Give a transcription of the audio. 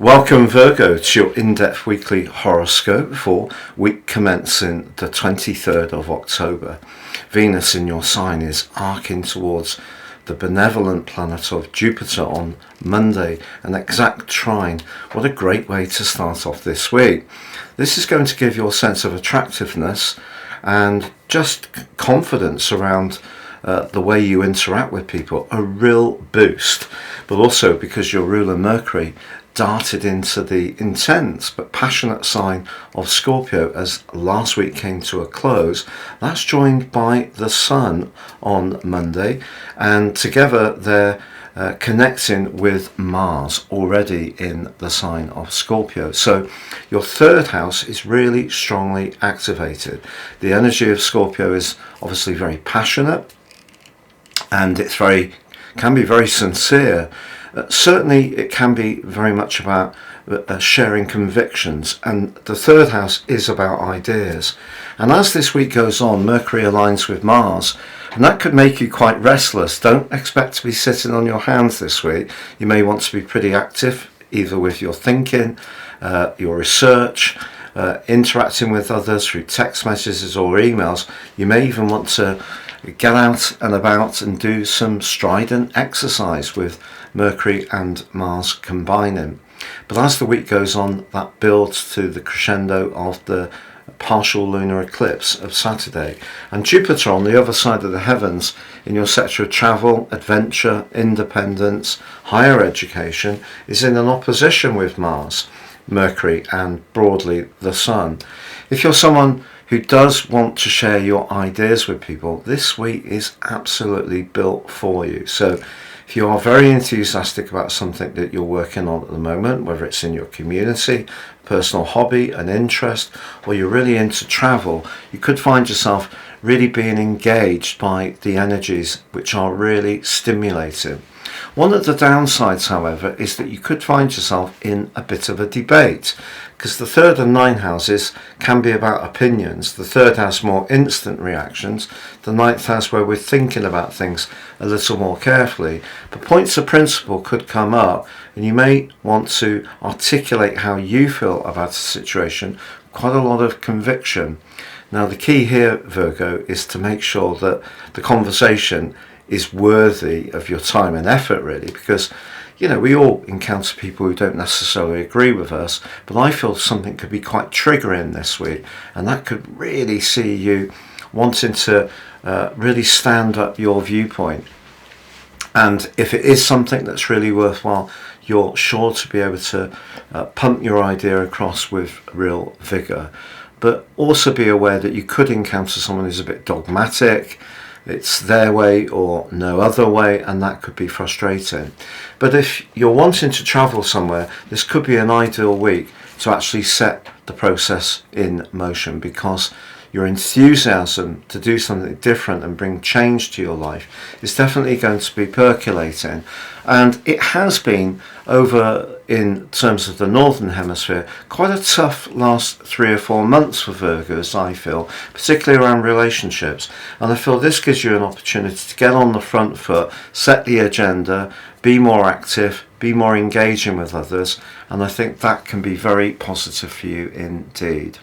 Welcome Virgo to your in-depth weekly horoscope for week commencing the 23rd of October. Venus in your sign is arcing towards the benevolent planet of Jupiter on Monday, an exact trine. What a great way to start off this week. This is going to give your sense of attractiveness and just confidence around the way you interact with people a real boost, but also because your ruler Mercury darted into the intense but passionate sign of Scorpio as last week came to a close. That's joined by the Sun on Monday, and together they're connecting with Mars already in the sign of Scorpio. So your third house is really strongly activated. The energy of Scorpio is obviously very passionate, and can be very sincere. Certainly it can be very much about sharing convictions, and the third house is about ideas. And as this week goes on, Mercury aligns with Mars, and that could make you quite restless. Don't expect to be sitting on your hands this week. You may want to be pretty active, either with your thinking, your research, interacting with others through text messages or emails. You may even want to get out and about and do some strident exercise with Mercury and Mars combining. But as the week goes on, that builds to the crescendo of the partial lunar eclipse of Saturday. And Jupiter on the other side of the heavens in your sector of travel, adventure, independence, higher education is in an opposition with Mars, Mercury and broadly the Sun. If you're someone who does want to share your ideas with people, this week is absolutely built for you. So if you are very enthusiastic about something that you're working on at the moment, whether it's in your community, personal hobby, an interest, or you're really into travel, you could find yourself really being engaged by the energies which are really stimulating. One of the downsides, however, is that you could find yourself in a bit of a debate, because the third and ninth houses can be about opinions. The third house more instant reactions, the ninth house where we're thinking about things a little more carefully. But points of principle could come up, and you may want to articulate how you feel about a situation, quite a lot of conviction. Now the key here, Virgo, is to make sure that the conversation is worthy of your time and effort, really, because we all encounter people who don't necessarily agree with us, but I feel something could be quite triggering this week, and that could really see you wanting to really stand up your viewpoint. And if it is something that's really worthwhile, you're sure to be able to pump your idea across with real vigour. But also be aware that you could encounter someone who's a bit dogmatic. It's their way or no other way, and that could be frustrating. But if you're wanting to travel somewhere, this could be an ideal week to actually set the process in motion, because your enthusiasm to do something different and bring change to your life is definitely going to be percolating. And it has been, over in terms of the northern hemisphere, quite a tough last 3 or 4 months for Virgos, I feel, particularly around relationships. And I feel this gives you an opportunity to get on the front foot, set the agenda, be more active, be more engaging with others, and I think that can be very positive for you indeed.